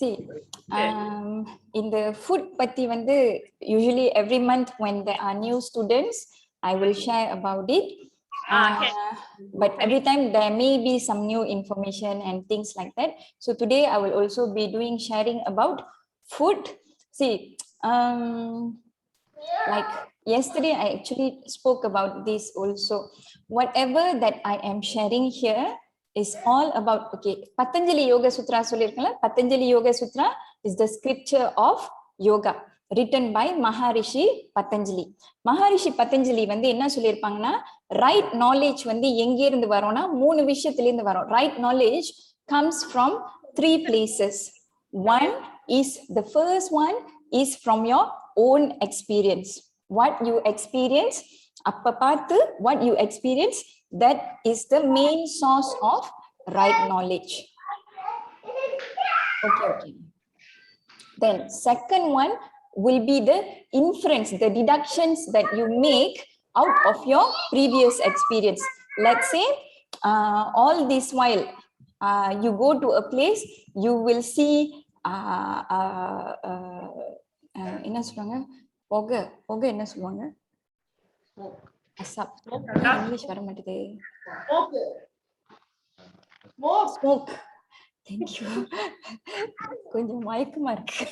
See, in the food patti வந்து usually every month when there are new students, I will share about it. But every time there may be some new information and things like that. So today I will also be doing sharing about food. See, like yesterday I actually spoke about this also. Whatever that I am sharing here is all about, okay, Patanjali Yoga Sutra sollirukala. Patanjali Yoga Sutra is the scripture of yoga written by Maharishi Patanjali. Maharishi Patanjali வந்து என்ன சொல்லிருப்பாங்கன்னா, right knowledge வந்து எங்க இருந்து வரும்னா மூணு விஷயத்துல இருந்து வரும். Right knowledge comes from three places. One is, the first one is from your own experience. What you experience, அப்ப பார்த்து what you experience, that is the main source of right knowledge. Okay. Then second one will be the inference, the deductions that you make out of your previous experience. Let's say all this while you go to a place, you will see என்ன சொல்லுவாங்க, புகை என்ன சொல்லுவாங்க, asap, English வர மாட்டேது, smoke. Thank you. கொஞ்சம் மயக்கமா இருக்கு.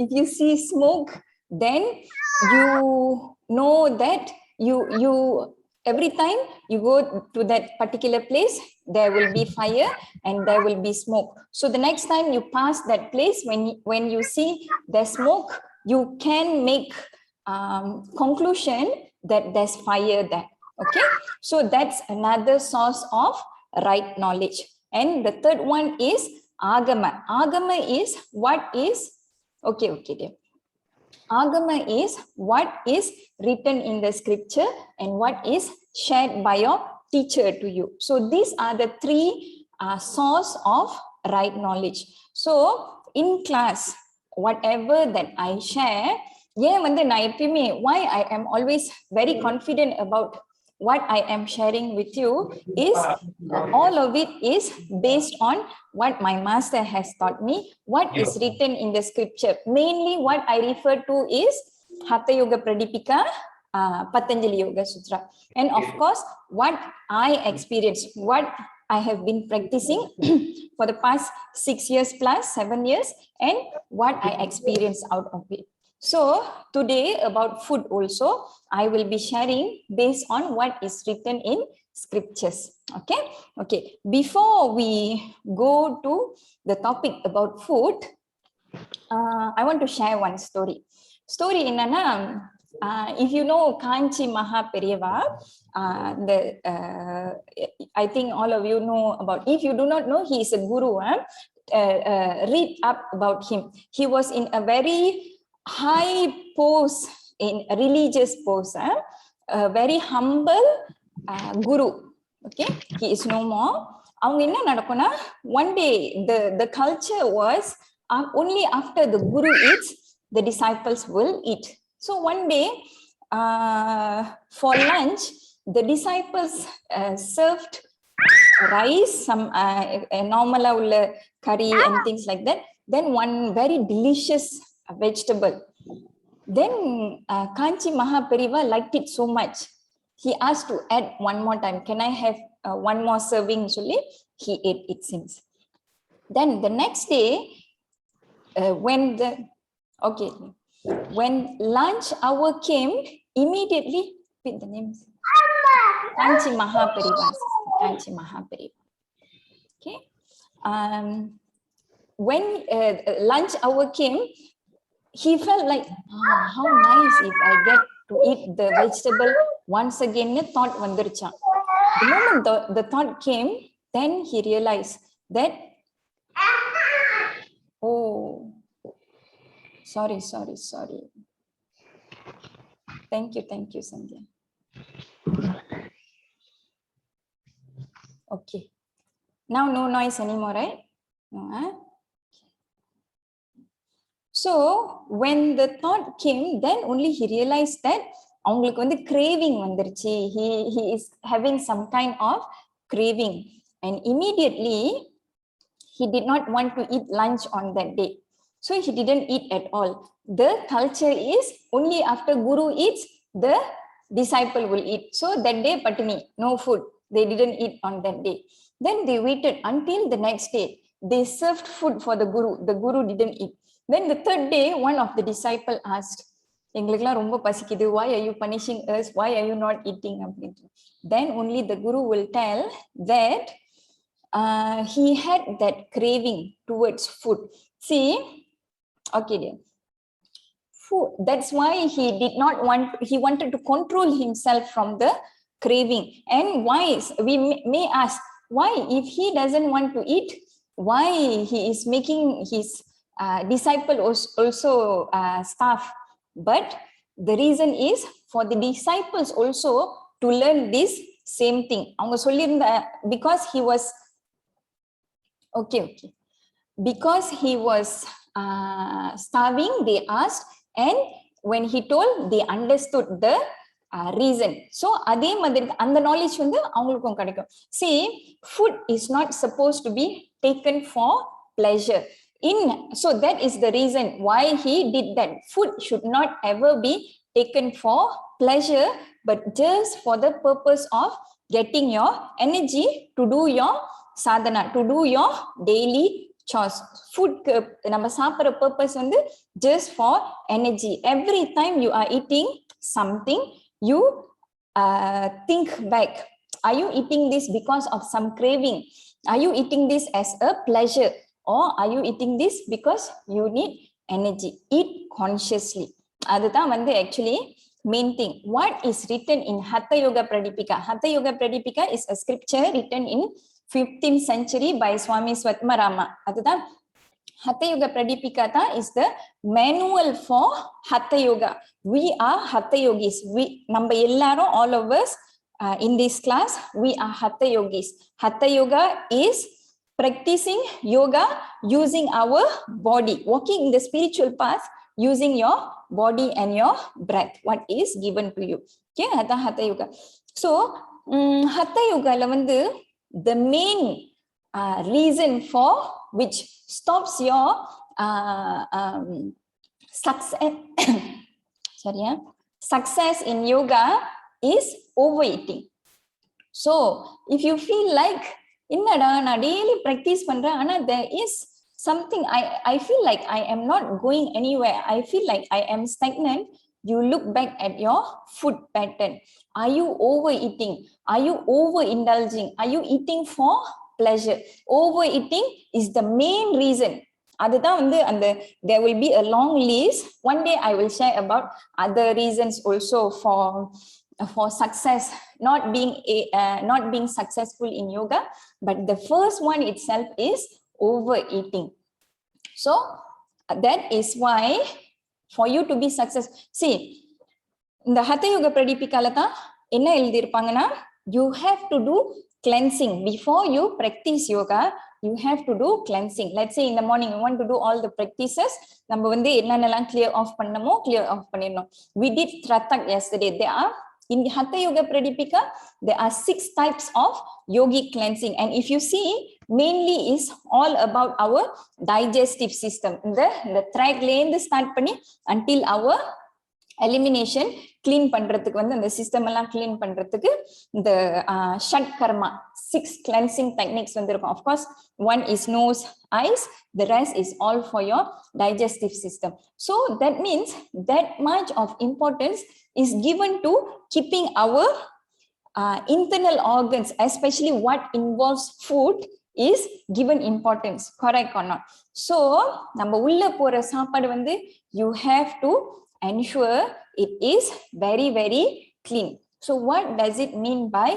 If you see smoke, then you know that you every time you go to that particular place, there will be fire and there will be smoke. So the next time you pass that place, when you see the smoke, you can make conclusion that there's fire there. Okay, so that's another source of right knowledge. And the third one is agama. Agama is what is, okay dear. Agama is what is written in the scripture and what is shared by your teacher to you. So these are the three source of right knowledge. So in class, whatever that I share, why I am always very confident about what I am sharing with you is all of it is based on what my master has taught me, what is written in the scripture. Mainly what I refer to is Hatha Yoga Pradipika, Patanjali Yoga Sutra, and of course what I experienced, what I have been practicing for the past 6 years plus 7 years, and what I experienced out of it. So today about food also, I will be sharing based on what is written in scriptures. Okay. Before we go to the topic about food, I want to share one story. Story என்னன்னா, if you know Kanchi Maha Periyava, I think all of you know about. If you do not know, he is a guru. Read up about him. He was in a very high post, in a religious post, a very humble guru. Okay, he is no more. அவங்க என்ன நடக்கும்னா, one day the culture was only after the guru eats, the disciples will eat. So one day for lunch, the disciples served rice, some normal curry and things like that, then one very delicious vegetable. Then Kanchi Mahaperiva liked it so much, he asked to add one more time. Can I have one more serving? Solli he ate it since. Then the next day, when lunch hour came, immediately, repeat the names. Kanchi Mahaperiva. Kanchi Mahaperiva. Okay. When lunch hour came, he felt like, how nice if I get to eat the vegetable once again. Thought vandirucha. The moment the thought came, then he realized that, oh, sorry. Thank you, Sandhya. Okay. Now no noise anymore, right? No, So when the thought came, then only he realized that அவங்களுக்கு வந்து craving வந்துருச்சு. He is having some kind of craving, and immediately he did not want to eat lunch on that day. So he didn't eat at all. The culture is only after Guru eats, the disciple will eat. So that day, patani, no food. They didn't eat on that day. Then they waited until the next day. They served food for the Guru. The Guru didn't eat. Then the third day, one of the disciple asked, why are you punishing us? Why are you not eating? Then only the Guru will tell that he had that craving towards food. See, okay, dear. Food. That's why he did not want, he wanted to control himself from the craving. And why, we may ask, why if he doesn't want to eat, why he is making his disciple also starve? But the reason is for the disciples also to learn this same thing. Because he was, okay. Because he was starving, they asked, and when he told, they understood the reason. So adhe madiri and the knowledge vandu avangalukkum kadaikum. See, food is not supposed to be taken for pleasure. So that is the reason why he did that. Food should not ever be taken for pleasure, but just for the purpose of getting your energy to do your sadhana, to do your daily chores. Food நம்ம சாப்பிடுற purpose வந்து just for energy. Every time you are eating something, you think back. Are you eating this because of some craving? Are you eating this as a pleasure? Or are you eating this because you need energy? Eat consciously. அதுதான் வந்து actually main thing. What is written in Hatha Yoga Pradipika? Hatha Yoga Pradipika is a scripture written in 15th century by Swami Swatmarama. அதுதான் Hatha Yoga Pradipika is the manual for Hatha Yoga. We are Hatha Yogis. நம்ம எல்லாரும், all of us in this class, we are Hatha Yogis. Hatha Yoga is practicing yoga using our body, walking in the spiritual path using your body and your breath, what is given to you. Okay, that's Hatha Yoga. So, Hatha Yoga la vandu the main reason for which stops your success success in yoga is overeating. So if you feel like innada na daily practice பண்றேன், ஆனா there is something I feel like I am not going anywhere, I feel like I am stagnant, you look back at your food pattern. Are you overeating? Are you overindulging? Are you eating for pleasure? Overeating is the main reason. அதுதான் வந்து அந்த there will be a long list. One day I will share about other reasons also for success, not being successful in yoga, but the first one itself is overeating. So that is why for you to be successful, see, இந்த Hatha Yoga Pradipikala தான் என்ன எழுதி இருப்பாங்கன்னா, you have to do cleansing before you practice yoga. You have to do cleansing. Let's say in the morning you want to do all the practices, நம்ம வந்து என்னென்னலாம் clear off பண்ணணுமோ clear off பண்ணிடணும். We did Tratak yesterday. There are in Hatha Yoga Pradipika, there are 6 types of yogic cleansing, and if you see, mainly is all about our digestive system. The thread லேந்து start பண்ணி until our elimination clean பண்றதுக்கு வந்து அந்த system எல்லாம் clean பண்றதுக்கு இந்த shut கர்மா 6 cleansing techniques வந்து இருக்கும். Of course, one is nose, eyes, the rest is all for your digestive system. So that means that much of importance is given to keeping our internal organs, especially what involves food, is given importance. Correct or not? So நம்ம உள்ள போற சாப்பாடு வந்து you have to ensure it is very, very clean. So what does it mean by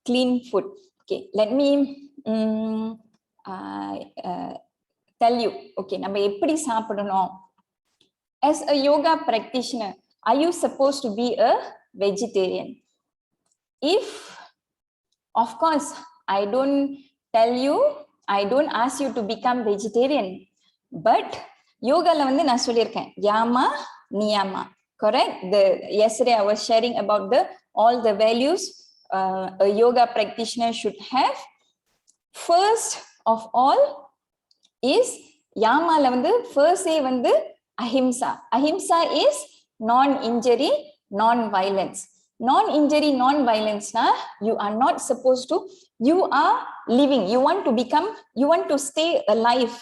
clean food? Okay, let me tell you. Okay, நம்ம எப்படி சாப்பிடணும்? As a yoga practitioner, are you supposed to be a vegetarian? If, of course, I don't tell you, I don't ask you to become vegetarian, but yoga la வந்து நான் சொல்லியிருக்கேன், yama niyama. Correct? Yesterday I was sharing about all the values a yoga practitioner should have. First of all, is Yamala vandu first say vandu ahimsa. Ahimsa is non-injury, non-violence. Non-injury, non-violence na you are not supposed to, you are living, you want to stay alive,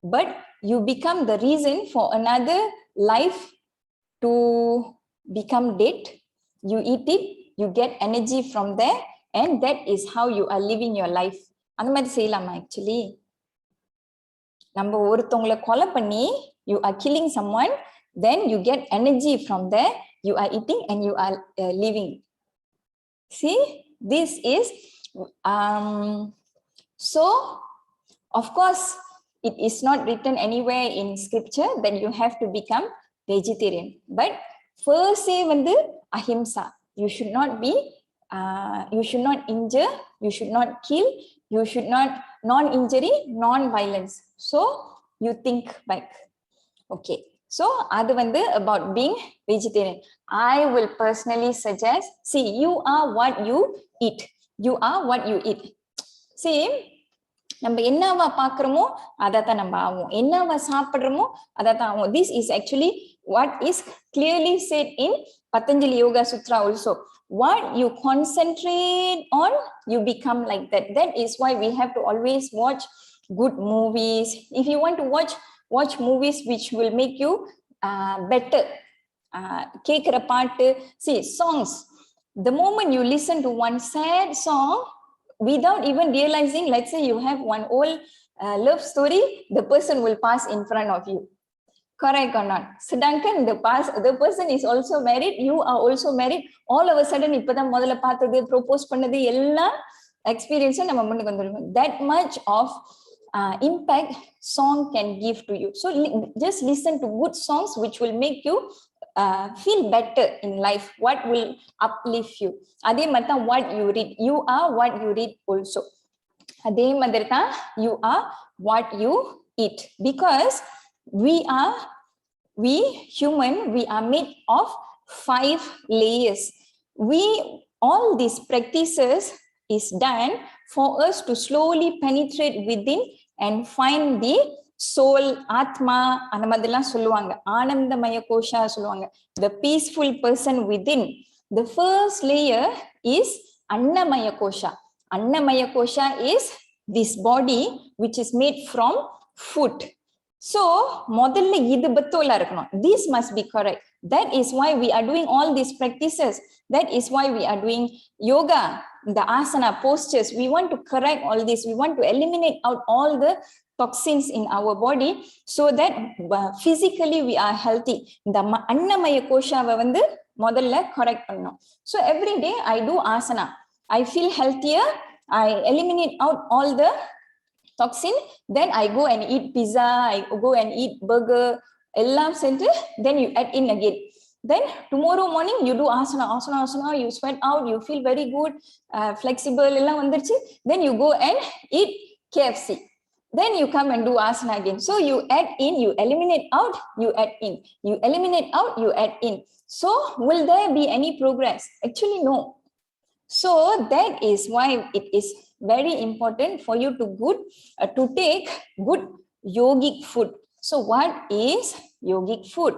but you become the reason for another life to become dead. You eat it, you get energy from there, and that is how you are living your life. அந்த மாதிரி செய்யலாமா actually? நம்ம ஒருத்தவங்களை கொலை பண்ணி you are killing someone, then you get energy from there, you are eating and you are living. See, this is so of course it is not written anywhere in scripture that you have to become vegetarian, but first say vandu ahimsa. You should not be you should not injure, you should not kill, you should not, non-injury, non-violence. So you think back. Okay, so adu vandu about being vegetarian. I will personally suggest, see, you are what you eat. You are what you eat. See, நம்ம என்னவா பார்க்கிறோமோ அதான் நம்ம ஆவோம், என்னவா சாப்பிடுறோமோ அதான் ஆவோம். This is actually what is clearly said in Patanjali Yoga Sutra also. What you concentrate on, you become like that. That is why we have to always watch good movies. If you want to watch movies which will make you better. Kekra paattu, see, songs. The moment you listen to one sad song, without even realizing, let's say you have one old love story, the person will pass in front of you. Correct or not? Sedangkan the person is also married, you are also married, all of a sudden இப்பதான் முதல்ல பார்த்தது, propose பண்ணது எல்லாம் experience நம்ம முன்னுக்கு வந்துரும். That much of impact song can give to you. So just listen to good songs which will make you feel better in life, what will uplift you. Adhe matha what you read, you are what you read also. Adhe madirtha you are what you eat, because we human, we are made of 5 layers. All these practices is done for us to slowly penetrate within and find the soul, atma, அந்த மாதிரிலாம் சொல்லுவாங்க, ஆனந்தமய கோஷா சொல்லுவாங்க, the peaceful person within. The first layer is annamaya kosha. Annamaya kosha is this body which is made from food. So முதல்ல இது பத்தோலா இருக்கணும், this must be correct. That is why we are doing all these practices. That is why we are doing yoga, the asana postures. We want to correct all this, we want to eliminate out all the toxins in our body so that physically we are healthy. இந்த அன்னமய கோஷாவை வந்து முதல்ல correct பண்ணணும். So every day I do asana, I feel healthier, I eliminate out all the toxin, then I go and eat pizza, I go and eat burger, எல்லாம் செஞ்சு then you add in again. Then tomorrow morning you do asana, you sweat out, you feel very good, flexible, எல்லாம் வந்துருச்சு, then you go and eat KFC. Then you come and do asana again. So you add in, you eliminate out, you add in, you eliminate out, you add in. So will there be any progress? Actually no. So that is why it is very important for you to take good yogic food. So what is yogic food?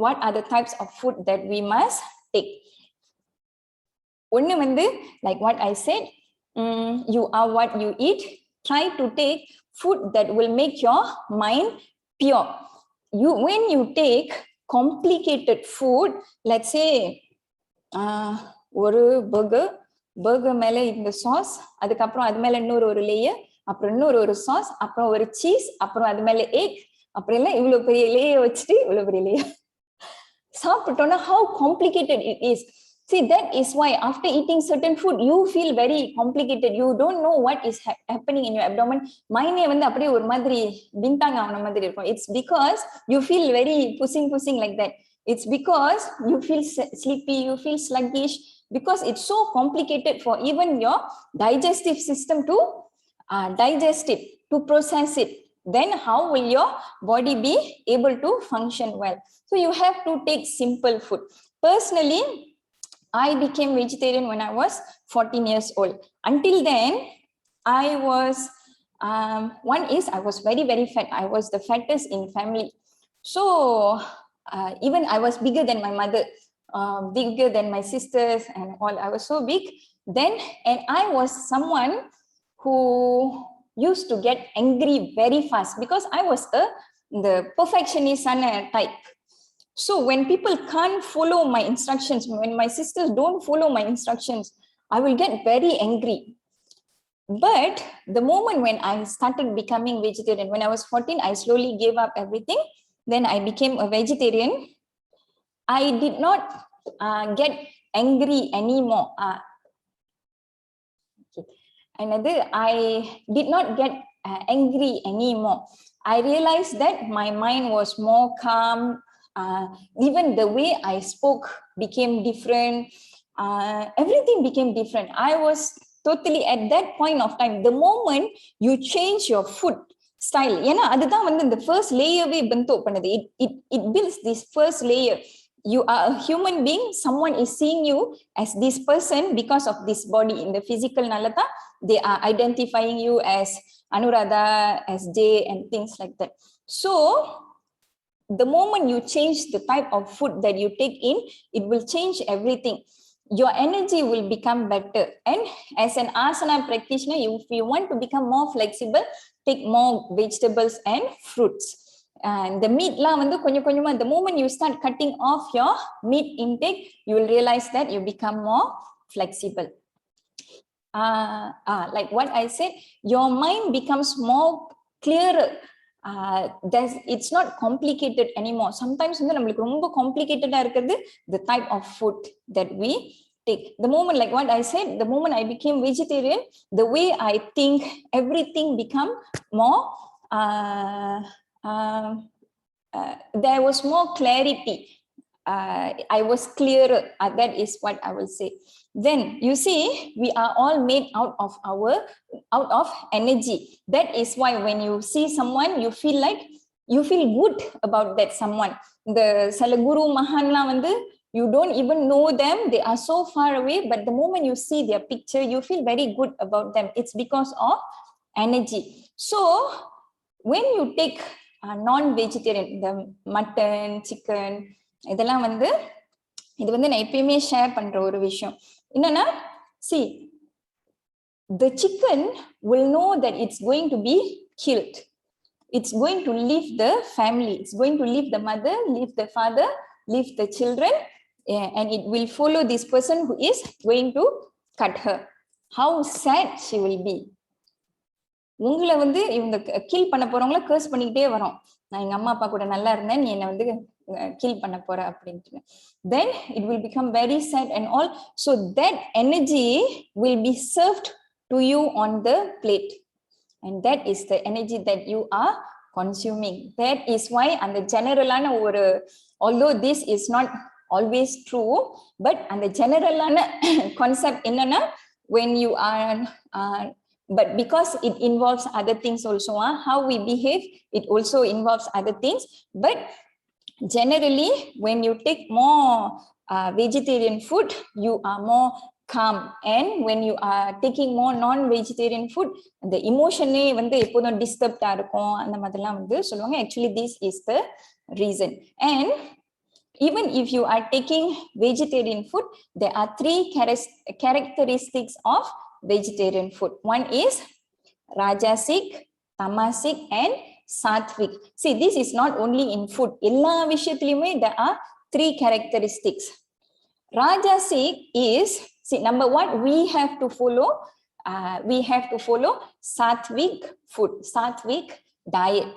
What are the types of food that we must take? One வந்து, like what I said, you are what you eat. Try to take food that will make your mind pure. When you take complicated food, let's say ஒரு burger மேல இந்த sauce, அதுக்கப்புறம் அது மேல இன்னொரு layer, அப்புறம் இன்னொரு சாஸ், அப்புறம் ஒரு சீஸ், அப்புறம் அது மேல எக், அப்புறம் எல்லாம் இவ்வளவு பெரிய லேயர் வச்சுட்டு இவ்வளவு பெரிய லேயர் சாப்பிட்டோம்னா how complicated it is. See, that is why after eating certain food you feel very complicated, you don't know what is happening in your abdomen. Mine வந்து அப்படியே ஒரு மாதிரி பின்தாங்க ஆன மாதிரி இருக்கும். It's because you feel very pushing like that. It's because you feel sleepy, you feel sluggish, because it's so complicated for even your digestive system to digest it, to process it. Then how will your body be able to function well? So you have to take simple food. Personally, I became vegetarian when I was 14 years old. Until then, I was One is I was very, very fat. I was the fattest in family. So even I was bigger than my mother, bigger than my sisters and all. I was so big. Then, and I was someone who used to get angry very fast because I was the perfectionist type. So when people can't follow my instructions, when my sisters don't follow my instructions, I will get very angry. But the moment when I started becoming vegetarian, when I was 14, I slowly gave up everything. Then I became a vegetarian. I did not get angry anymore. Another, I did not get angry anymore. I realized that my mind was more calm. Even the way I spoke became different. Everything became different. I was totally at that point of time. The moment you change your food style, the first layer it builds this first layer. You are a human being. Someone is seeing you as this person because of this body. In the physical nalata, they are identifying you as Anuradha, as Jay, and things like that. So the moment you change the type of food that you take in, it will change everything. Your energy will become better. And as an asana practitioner, if you want to become more flexible, take more vegetables and fruits. And the meat the moment you start cutting off your meat intake, you will realize that you become more flexible. Like what I said, your mind becomes more clearer. It's not complicated anymore. Sometimes complicated the type of food that we take. The moment, like what I said, the moment I became vegetarian, the way I think, everything become more there was more clarity. I was clearer. That is what I will say. Then you see, we are all made out of energy. That is why when you see someone, you feel good about that someone. The Salaguru Mahanla you don't even know them. They are so far away, but the moment you see their picture, you feel very good about them. It's because of energy. So when you take non-vegetarian, the mutton, chicken, இதெல்லாம் இது நான் எப்பயுமே share பண்ற ஒரு விஷயம் என்னன்னா, see, the chicken will know that it's going to be killed. It's going to leave the family. It's going to leave the mother, leave the father, leave the children, and it will follow this person who is going to cut her. How sad she will be. உங்களை இவங்க kill பண்ண போறவங்கள கர்ஸ் பண்ணிக்கிட்டே வரோம். நான் எங்க அம்மா அப்பா கூட நல்லா இருந்தேன், நீ என்ன கில் பண்ண போற அப்படின்ட்டு. Then it will become very sad and all. So that energy will be served to you on the plate, and that is the energy that you are consuming. That is why அந்த ஜெனரலான ஒரு, although this is not always true, but அந்த ஜெனரலான concept என்னன்னா, when you are but because it involves other things also, how we behave, it also involves other things. But generally, when you take more vegetarian food, you are more calm. And when you are taking more non-vegetarian food, the emotion எப்போதும் disturbed இருக்கும், அந்த மாதிரிலாம் சொல்லுவாங்க. Actually, this is the reason. And even if you are taking vegetarian food, there are 3 characteristics of vegetarian food. One is Rajasic, Tamasic, and Sattvic. See, this is not only in food. Ella vishayathiliyume there are 3 characteristics. Rajasic is, see, number 1, we have to follow Sattvic food, Sattvic diet.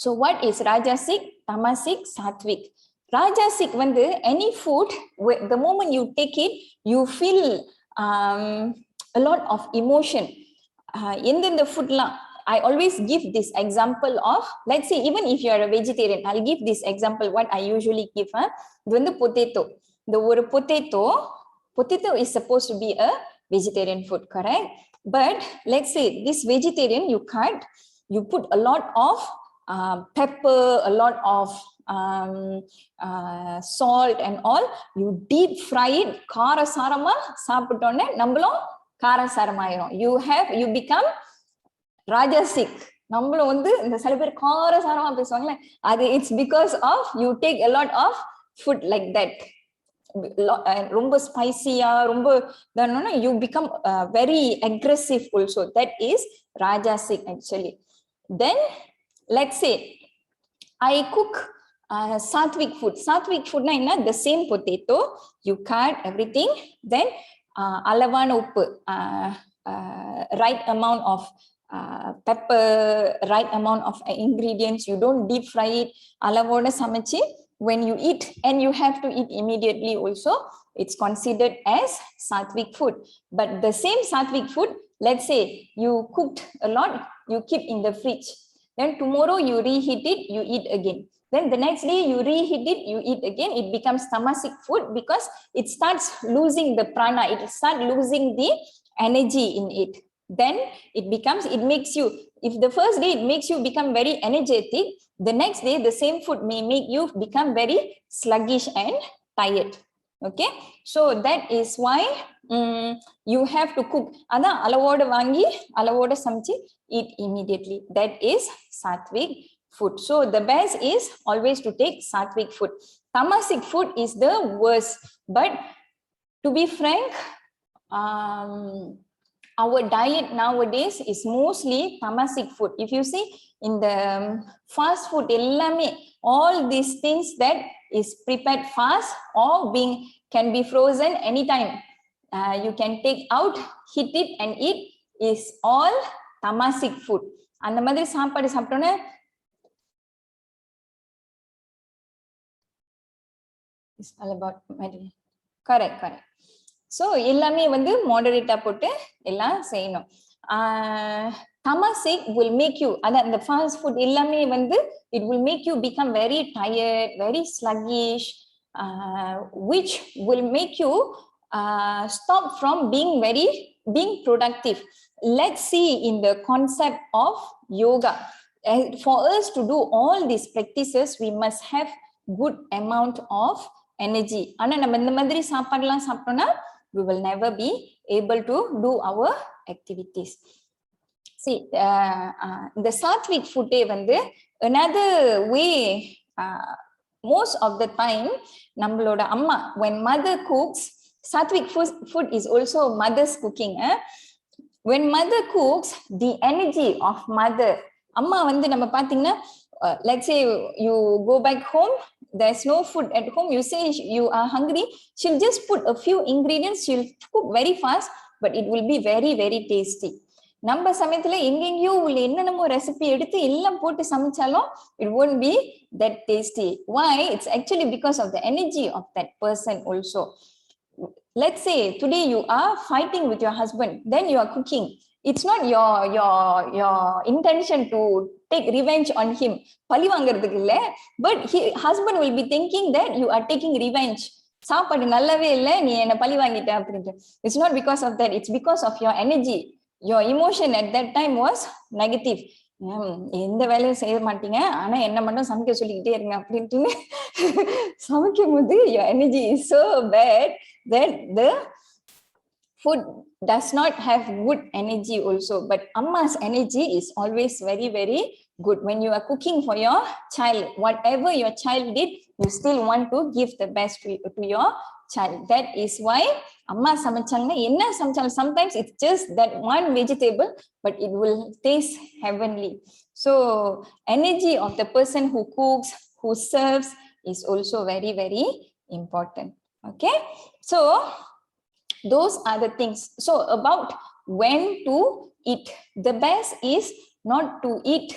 So what is Rajasic, Tamasic, Sattvic? Rajasic any food, the moment you take it, you feel a lot of emotion. In the food I always give this example of, let's say, even if you are a vegetarian, I'll give this example what I usually give. This potato. The potato is supposed to be a vegetarian food, correct? But let's say this vegetarian, you cut, you put a lot of pepper, a lot of salt and all, you deep fry it, kara sarama saapitone nambalum kara saramayirum. You become Rajasic. நம்மளும் வந்து இந்த சில பேர் காரசாரமா பேசுவாங்களே, அது it's because of you take a lot of food like that. ரொம்ப ஸ்பைசியா ரொம்ப you become very aggressive also. That is Rajasic actually. Then let's say I cook sattvic food. Sattvic food na enna, the same potato, you cut everything, then alavana uppu, right amount of pepper, right amount of ingredients, you don't deep fry it, alavoda samachi, when you eat, and you have to eat immediately also, it's considered as sattvic food. But the same sattvic food, let's say you cooked a lot, you keep in the fridge, then tomorrow you reheat it, you eat again. Then the next day you reheat it, you eat again. It becomes tamasic food because it starts losing the prana. It starts losing the energy in it. Then it makes you, if the first day it makes you become very energetic, the next day the same food may make you become very sluggish and tired. Okay, so that is why you have to cook. Ada alavoda vangi alavoda samchi eat immediately. That is sattvic food. So the best is always to take sattvic food. Tamasic food is the worst. But to be frank, our diet nowadays is mostly tamasic food. If you see in the fast food, all these things that is prepared fast or can be frozen anytime. You can take out, heat it and eat, is all tamasic food. அந்த மாதிரி சாப்பாடு சாப்பிட்டோன்னே it's all about correct. So எல்லாமே வந்து மாடரேட்டா போட்டு எல்லாம் செய்யணும். Tamasic will make you, அதான் இந்த ஃபாஸ்ட் ஃபுட் எல்லாமே வந்து it will make you become very tired, very sluggish, which will make you stop from being productive. Let's see in the concept of yoga. For us to do all these practices, we must have good amount of energy. ஆனா நம்ம இந்த மாதிரி சாப்பாடுலாம் சாப்பிட்டோம்னா we will never be able to do our activities. See, the sattvic food வந்து another way, most of the time நம்மளோட அம்மா, when mother cooks, sattvic food is also mother's cooking. When mother cooks, the energy of mother, அம்மா வந்து நம்ம பாத்தீங்கன்னா, let's say you go back home, there's no food at home, you say you are hungry, she'll just put a few ingredients, she'll cook very fast, but it will be very, very tasty. நம்ம சமயத்துல எங்கெங்கயோ உள்ள என்னென்னமோ recipe எடுத்து எல்லாம் போட்டு சமைச்சாலும் it won't be that tasty. Why? It's actually because of the energy of that person also. Let's say today you are fighting with your husband, then you are cooking. It's not your intention to take revenge on him, பழி வாங்குறதுக்கு இல்ல, but husband will be thinking that you are taking revenge. சாப்பாடு நல்லாவே இல்ல, நீ என்ன பழி வாங்கிட்ட அப்படின்ட்டு. It's not because of that, it's because of your energy. Your emotion at that time was negative. எந்த வேலையும் செய்ய மாட்டீங்க, ஆனா என்ன மட்டும் சமைக்க சொல்லிக்கிட்டே இருங்க அப்படின்ட்டு சமைக்கும் போது your energy is so bad that the food does not have good energy also. But Amma's energy is always very, very good. When you are cooking for your child, whatever your child did, you still want to give the best to your child. That is why Amma samachanga enna samachanga, sometimes it's just that one vegetable, but it will taste heavenly. So energy of the person who cooks, who serves, is also very, very important. Okay, so those are the things. So about when to eat, the best is not to eat.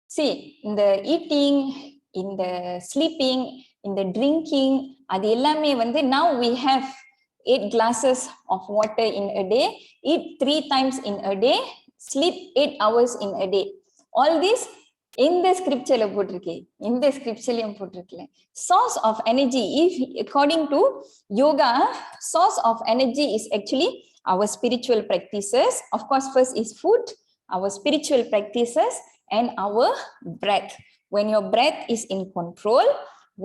See, in the eating, in the sleeping, in the drinking, adu ellame வந்து now we have 8 glasses of water in a day, eat 3 times in a day, sleep 8 hours in a day. All this in the scripture la potirukke, in the scripture la potirukke. Source of energy, if according to yoga, source of energy is actually our spiritual practices. Of course, first is food, our spiritual practices, and our breath. When your breath is in control,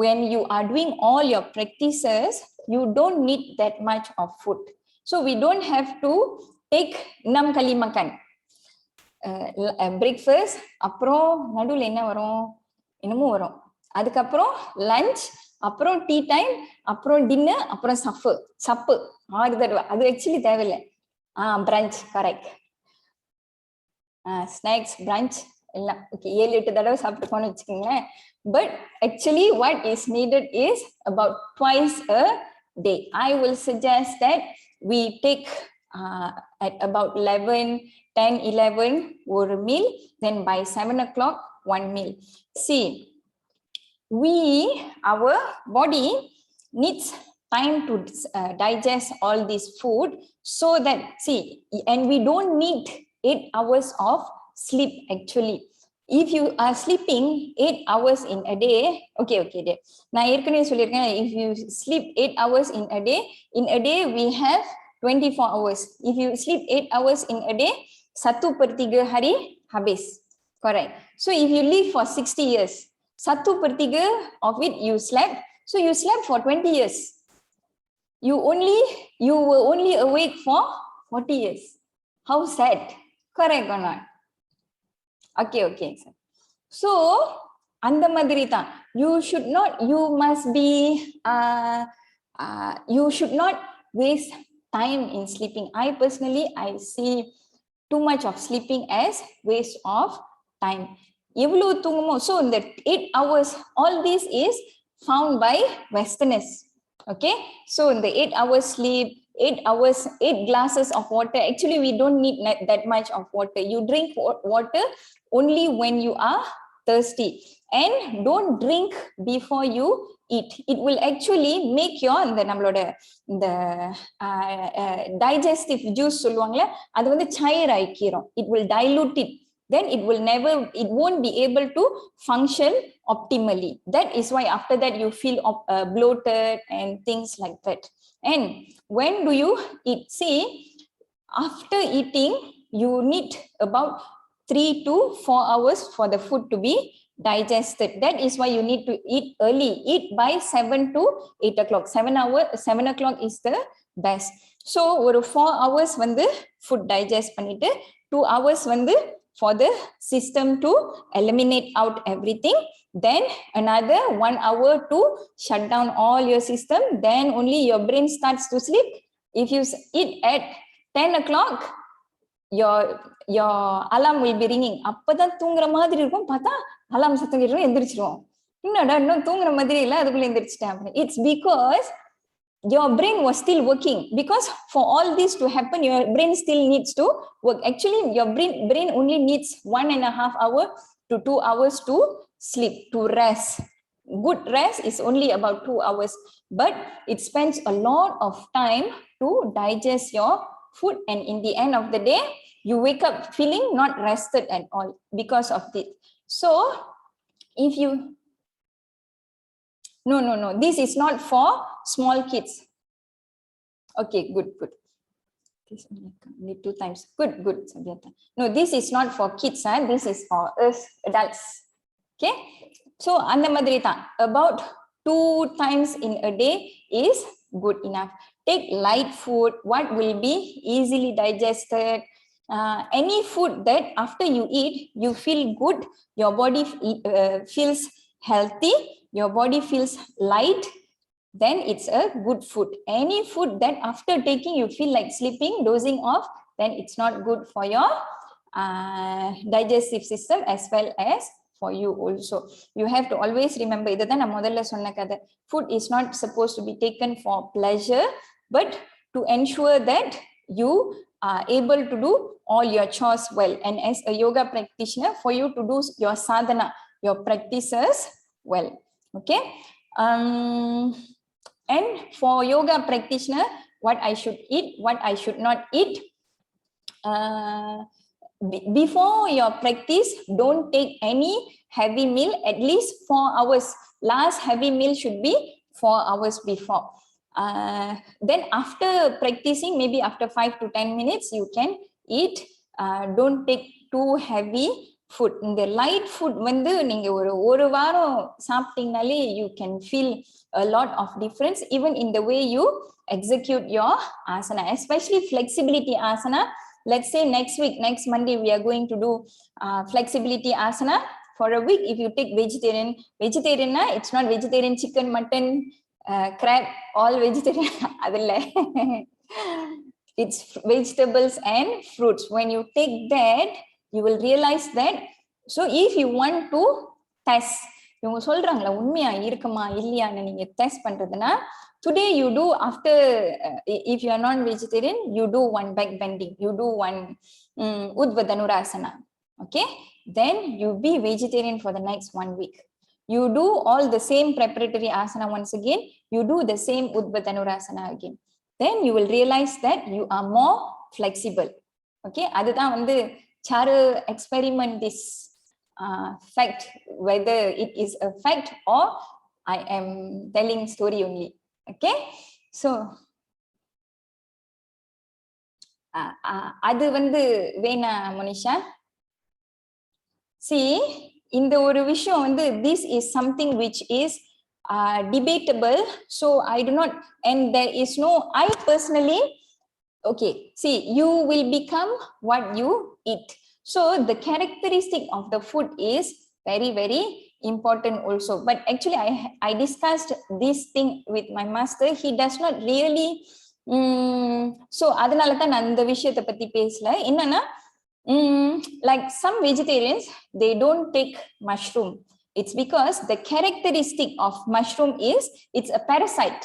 when you are doing all your practices, you don't need that much of food. So we don't have to take 6 kali makan. Breakfast, அப்புறம் நடுவில் என்ன வரும், என்னமோ வரும், அதுக்கப்புறம் lunch, அப்புறம் tea time, அப்புறம் dinner, அப்புறம் சப்பு 6 தடவை. அது ஆக்சுவலி தேவையில்லை. Brunch correct. ஸ்நாக்ஸ் பிரஞ்ச் எல்லாம் ஓகே 7-8 தடவை சாப்பிட்டுக்கோன்னு வச்சுக்கோங்களேன். But actually what is needed is about twice a day. I will suggest that we take at about 11, 10, 11 ஒரு meal, then by 7 o'clock one meal. See, our body needs time to digest all this food, so that and we don't need 8 hours of sleep actually. If you are sleeping 8 hours in a day, okay நான் ஏற்கனவே சொல்லியிருக்கேன், if you sleep 8 hours in a day we have 24 hours. If you sleep 8 hours in a day, 1/3 hari habis. Correct. So if you live for 60 years, 1/3 of it you slept, so you slept for 20 years. You were only awake for 40 years. How sad. Correct or not? Okay sir. So அந்த மாதிரி தான், you should not waste time in sleeping. I personally see too much of sleeping as waste of time. எவ்வளவு தூங்குமோ, so இந்த 8 hours, all this is found by Westerners. Okay, so in the 8 hours sleep, 8 hours, 8 glasses of water. Actually we don't need that much of water. You drink water only when you are thirsty, and don't drink before you eat. It will actually make your the digestive juice சொல்லுவாங்கல, அது வந்து சயிர் ஆக்கிரும். It will dilute it, then it won't be able to function optimally. That is why after that you feel bloated and things like that. And when do you eat? See, after eating you need about 3 to 4 hours for the food to be digested. That is why you need to eat early. Eat by 7 to 8 o'clock. 7 o'clock is the best. So ஒரு 4 hours வந்து food digest பண்ணிட்டு 2 hours வந்து for the system to eliminate out everything, then another 1 hour to shut down all your system, then only your brain starts to sleep. If you eat at 10 o'clock, your alarm will be ringing. அப்பதான் தூங்குற மாதிரி இருக்கும், பார்த்தா அலாம் சத்தம் கேட்டும் எந்திரிச்சிருவோம். என்னடா இன்னும் தூங்குற மாதிரி இல்ல, அதுக்குள்ள எந்திரிச்சிட்டேன். It's because your brain was still working, because for all this to happen your brain still needs to work. Actually your brain only needs 1.5 hour to 2 hours to sleep, to rest. Good rest is only about 2 hours, but it spends a lot of time to digest your food, and in the end of the day you wake up feeling not rested at all because of this. So if you no, this is not for small kids. Okay, good. This only 2 times. Good, Sabyata. No, this is not for kids, this is for us adults. Okay, so அந்த மாதிரி தான், about 2 times in a day is good enough. Take light food, what will be easily digested. Any food that after you eat you feel good, your body feels healthy, your body feels light, then it's a good food. Any food that after taking you feel like sleeping, dozing off, then it's not good for your digestive system as well as for you also. You have to always remember, idha na modalla sonna kada, food is not supposed to be taken for pleasure, but to ensure that you are able to do all your chores well. And as a yoga practitioner, for you to do your sadhana, your practices well. Okay, and for yoga practitioner, what I should eat, what I should not eat. Before your practice, don't take any heavy meal at least 4 hours. Last heavy meal should be 4 hours before. Then after practicing, maybe after 5 to 10 minutes you can eat. Don't take too heavy food. இந்த light food வந்து நீங்க ஒரு வாரம் சாப்பிட்டீங்கனாலே you can feel a lot of difference even in the way you execute your asana, especially flexibility asana. let's say next week, next Monday, we are going to do flexibility asana for a week. If you take vegetarian, it's not vegetarian chicken, mutton, crab, all vegetarian. It's vegetables and fruits. When you take that, you will realize that. So if you want to test, இவங்க சொல்றாங்களா உண்மையா இருக்குமா இல்லையான்னு நீங்க test பண்றதுன்னா, today you do after if you are non vegetarian, you do one back bending, you do one Udva Dhanurasana, okay, then you be vegetarian for the next 1 week. You do all the same preparatory asana once again, you do the same Udva Dhanurasana again, then you will realize that you are more flexible. Okay, அதுதான் வந்து Charu experiment this fact, whether it is a fact or I am telling story only. Okay, so அது வந்து வேணா Monisha. See, இந்த ஒரு விஷயம் வந்து this is something which is debatable, so I do not, and there is no, I personally, okay, see, you will become what you eat. So the characteristic of the food is very, very important also. But actually I discussed this thing with my master. He does not really so அதனால தான் நான் இந்த விஷயத்தை பத்தி பேசல. என்னன்னா like some vegetarians, they don't take mushroom. It's because the characteristic of mushroom is it's a parasite.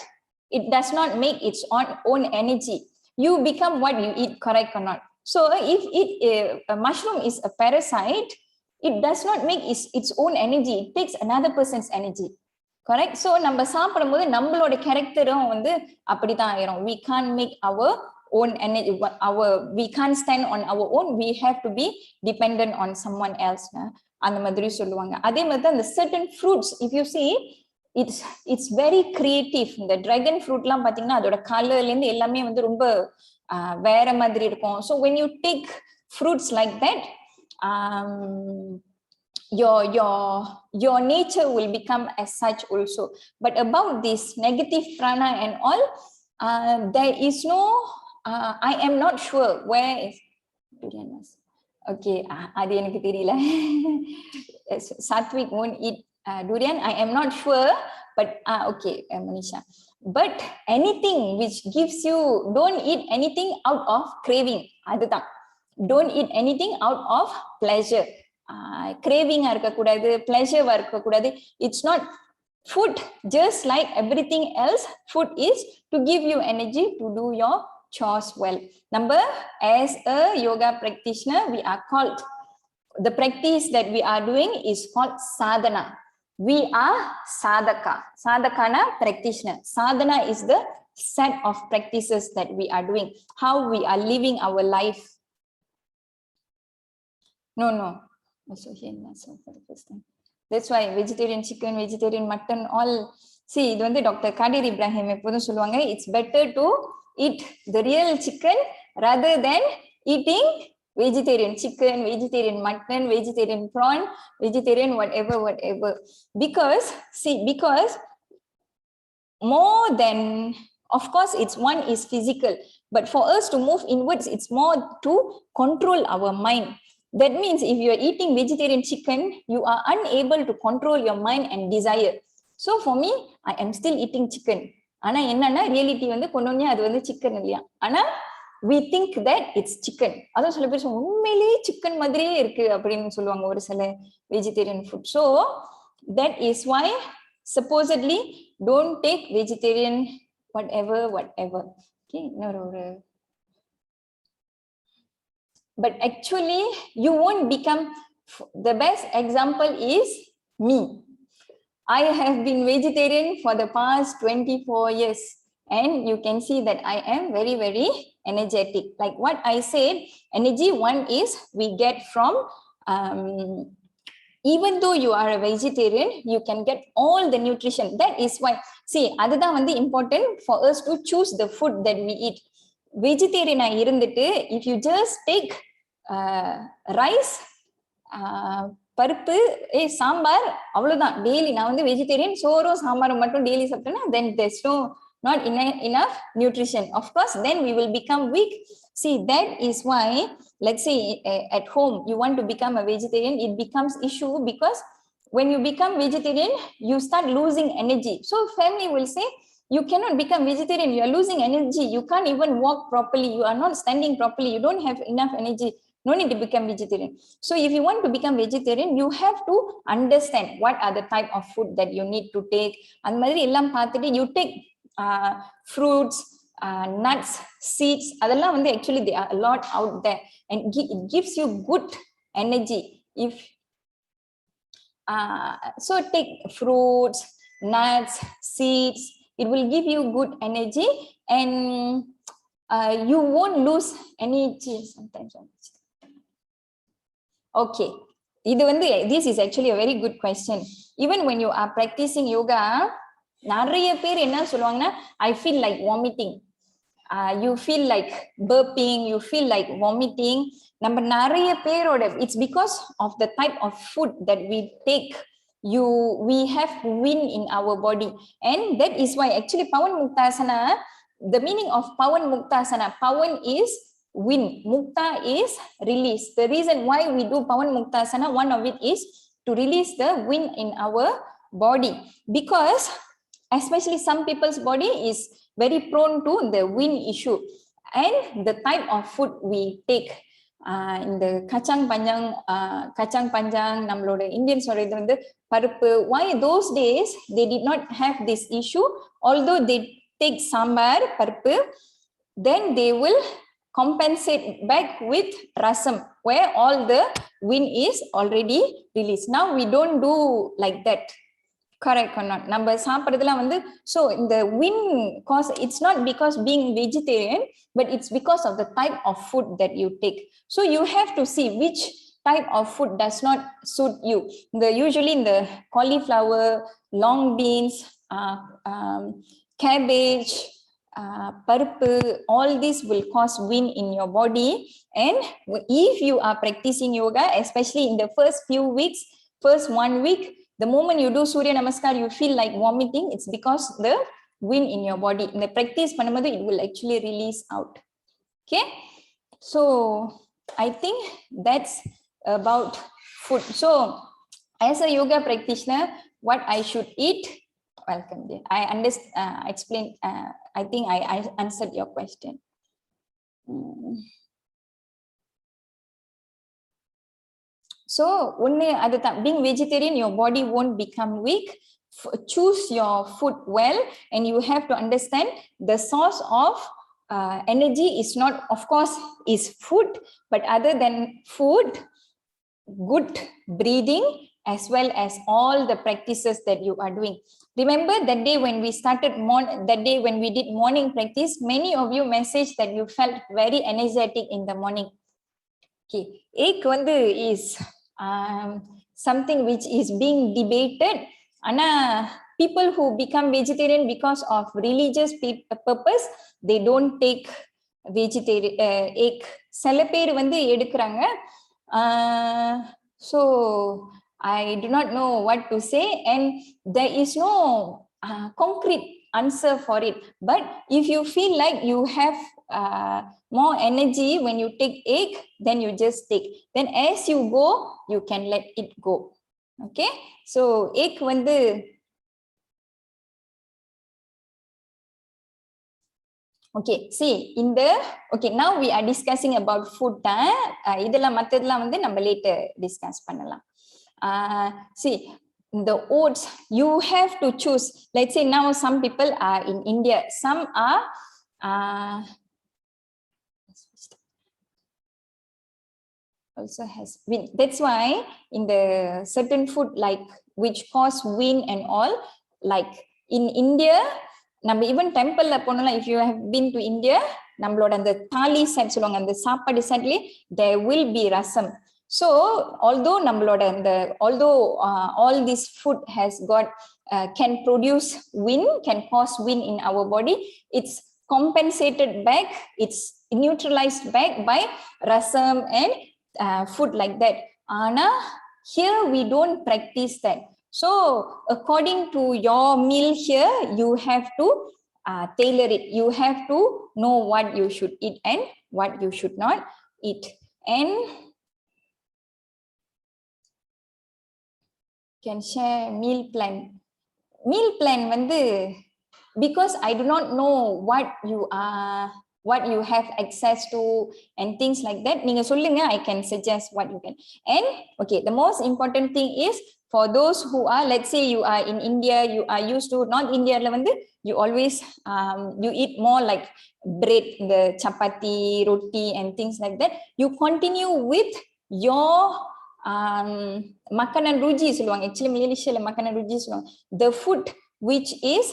It does not make its own energy. You become what you eat, correct or not? So if a mushroom is a parasite, it does not make its own energy. It takes another person's energy, correct? So நம்ம சாப்பிடும்போது நம்மளோட கேரக்டரும் வந்து அப்படிதான் ஆயிரும். We can't make our own energy, we can't stand on our own, we have to be dependent on someone else. அந்த மாதிரி சொல்லுவாங்க. அதே மாதிரி தான் the certain fruits, if you see, it's very creative. இந்த dragon fruit லாம் பாத்தீங்கன்னா அதோட கலர்ல இருந்து எல்லாமே வந்து ரொம்ப வேற மாதிரி இருக்கும். So when you take fruits like that, your nature will become as such also. But about this negative prana and all, there is no, I am not sure where is okay, adi enakku theriyala. Satvik won't eat durian, I am not sure, but okay, Manisha, but anything which gives you, don't eat anything out of craving, aduthaan, don't eat anything out of pleasure. Craving irukka kudadu, pleasure irukka kudadu. It's not food, just like everything else, food is to give you energy to do your chores well. Number, as a yoga practitioner, we are called, the practice that we are doing is called sadhana. We are sadhaka. Sadhakana, practitioner. Sadhana is the set of practices that we are doing, how we are living our life. No, also here for the first time. That's why vegetarian chicken, vegetarian mutton, all. See, இது வந்து doctor Kadir Ibrahim எப்போதும் சொல்லுவாங்க, it's better to eat the real chicken rather than eating vegetarian chicken, vegetarian mutton, vegetarian prawn, vegetarian whatever. Because more than, of course, it's one is physical, but for us to move inwards, it's more to control our mind. That means if you are eating vegetarian chicken, you are unable to control your mind and desire. So for me, I am still eating chicken. ஆனா என்னன்னா reality வந்து கொண்டோனே அது வந்து chicken இல்லையா, ஆனா we think that it's chicken. அதான் சில பேர் உண்மையிலேயே சிக்கன் மாதிரியே இருக்கு அப்படின்னு சொல்லுவாங்க ஒரு சில vegetarian food. So that is why supposedly don't take vegetarian whatever. Okay, இன்னொரு but actually you won't become, the best example is me. I have been vegetarian for the past 24 years and you can see that I am very, very energetic. Like what I said, energy one is we get from, even though you are a vegetarian, you can get all the nutrition. That is why, see, அதுதான் வந்து important for us to choose the food that we eat. Vegetarian இருந்துட்டு, if you just take rice, பருப்பு, சாம்பார், அவ்வளவுதான் daily. நான் வந்து vegetarian, சோறும் சாம்பாரும் மட்டும் daily சாப்பிட்டேன்னா then there's no not enough nutrition. Of course, then we will become weak. See, that is why, let's say at home, you want to become a vegetarian, it becomes issue because when you become vegetarian, you start losing energy. So family will say, you cannot become vegetarian, you are losing energy, you can't even walk properly, you are not standing properly, you don't have enough energy, no need to become vegetarian. So if you want to become vegetarian, you have to understand what are the type of food that you need to take. And you take fruits, nuts, seeds, actually there are a lot out there, and it gives you good energy. If so take fruits, nuts, seeds, it will give you good energy, and you won't lose energy sometimes. Okay, this is actually a very good question. Even when you are practicing yoga, I feel like vomiting. You feel like burping, you feel like vomiting. It's because of the type of food that we take. We have wind in our body, and that is why actually Pawan Muktasana, the meaning of Pawan Muktasana, Pawan is wind, Mukta is release. The reason why we do Pawan Muktasana, one of it is to release the wind in our body, because especially some people's body is very prone to the wind issue, and the type of food we take. In the kacang panjang, nammaloda Indians paruppu. Why those days they did not have this issue, although they take sambar, paruppu, then they will compensate back with rasam, where all the wind is already released. Now we don't do like that. Correct or not? So in the wind cause, it's not because being vegetarian, but it's because of the type of food that you take. So you have to see which type of food does not suit you. Usually in the cauliflower, long beans, cabbage, paruppu, all this will cause wind in your body. And if you are practicing yoga, especially in the first few weeks, first 1 week, the moment you do Surya Namaskar, you feel like vomiting, it's because the wind in your body. In the practice, it will actually release out. Okay, so I think that's about food. So as a yoga practitioner, what I should eat? Welcome, dear. I understand. Explain. I think I answered your question. So being vegetarian, your body won't become weak. Choose your food well, and you have to understand the source of energy is not, of course, is food, but other than food, good breathing, as well as all the practices that you are doing. Remember that day when we started, that day when we did morning practice, many of you messaged that you felt very energetic in the morning. Okay, egg is something which is being debated. People who become vegetarian because of religious purpose, they don't take vegetarian egg. Sela per edukranga. So I do not know what to say, and there is no concrete answer for it. But if you feel like you have more energy when you take egg, then you just take. Then as you go, you can let it go. Okay, so egg okay, see in the, okay, now we are discussing about food. Idella mathadla நம்ம later discuss பண்ணலாம். See, the oats, you have to choose. Let's say now some people are in India, some are also has wind. That's why in the certain food like which cause wind and all, like in India, even temple if you have been to India, நம்மளோட அந்த தாலி set சொல்லுவாங்க, அந்த சாப்பாடு செட்லயே there will be rasam. So although all this food has got can produce wind, can cause wind in our body, it's compensated back, it's neutralized back by rasam and food like that. Ana here we don't practice that. So according to your meal here, you have to tailor it. You have to know what you should eat and what you should not eat. And can share meal plan. Meal plan வந்து, because I do not know what you have access to and things like that. நீங்க சொல்லுங்க, I can suggest what you can. And okay, the most important thing is for those who are, let's say you are in India, you are used to, not India la வந்து, you always you eat more like bread, the chapati, roti and things like that. You continue with your makanan ruji சொல்லுவாங்க. Actually Malaysia la makanan ruji சொல்லுவாங்க. The food which is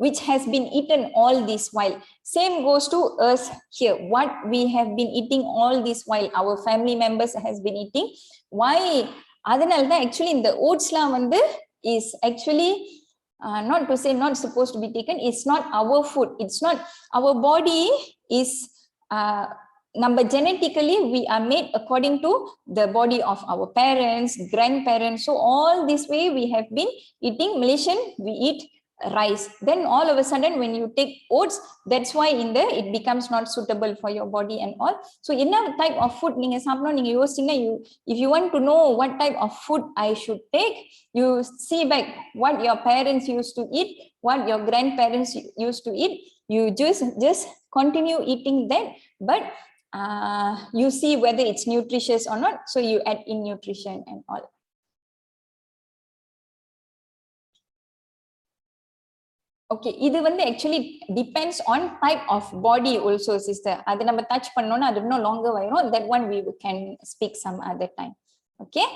which has been eaten all this while. Same goes to us here. What we have been eating all this while, our family members has been eating. Why? Adanalda actually in the oats la vandu is actually not to say not supposed to be taken. It's not our food. It's not, our body is number genetically we are made according to the body of our parents, grandparents. So all this way we have been eating. Malaysian, we eat rice. Then all of a sudden when you take oats, that's why in there it becomes not suitable for your body and all. So என்ன type of food நீங்க சாப்பிடணும் நீங்க யோசிச்சீங்கன்னா, if you want to know what type of food I should take, you see back what your parents used to eat, what your grandparents used to eat. You just continue eating that, but you see whether it's nutritious or not, so you add in nutrition and all. Okay, இது வந்து actually depends on type of body also, sister. அது நம்ம touch பண்ணோம்னா அது இன்னும் longer வரும். That one we can speak some other time. Okay,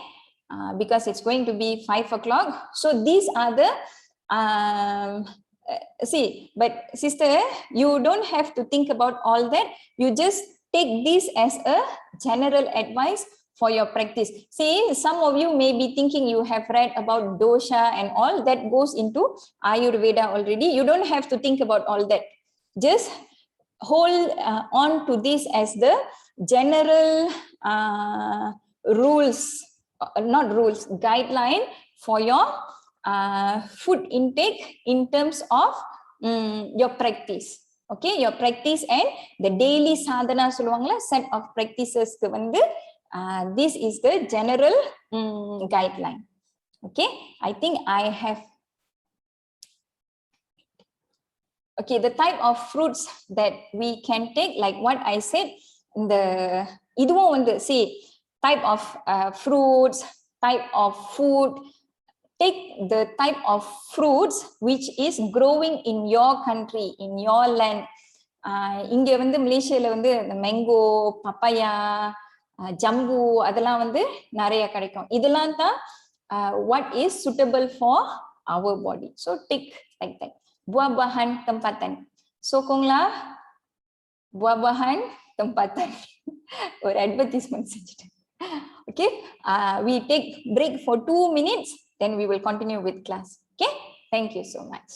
because it's going to be 5 o'clock. So these are the see, but sister, you don't have to think about all that. You just take this as a general advice for your practice. See, some of you may be thinking you have read about dosha and all that goes into Ayurveda already. You don't have to think about all that. Just hold on to this as the general rules, not rules, guideline for your food intake in terms of your practice. Okay, your practice and the daily sadhana சொல்லுவாங்கல, set of practices க்கு வந்து this is the general guideline. Okay, I think I have. Okay, the type of fruits that we can take, like what I said, the இதுவும் வந்து see type of fruits, type of food. Take the type of fruits which is growing in your country, in your land. இங்க வந்து மலேசியால வந்து mango, papaya, Jambu அதெல்லாம் வந்து நிறைய கிடைக்கும். இதெல்லாம் தான் what is suitable for our body. So take like that. Buah-buahan tempatan. Sokonglah buah-buahan tempatan. ஒரு advertisement செஞ்சுட்டேன். Okay, we take break for 2 minutes. Then we will continue with class. Okay, thank you so much.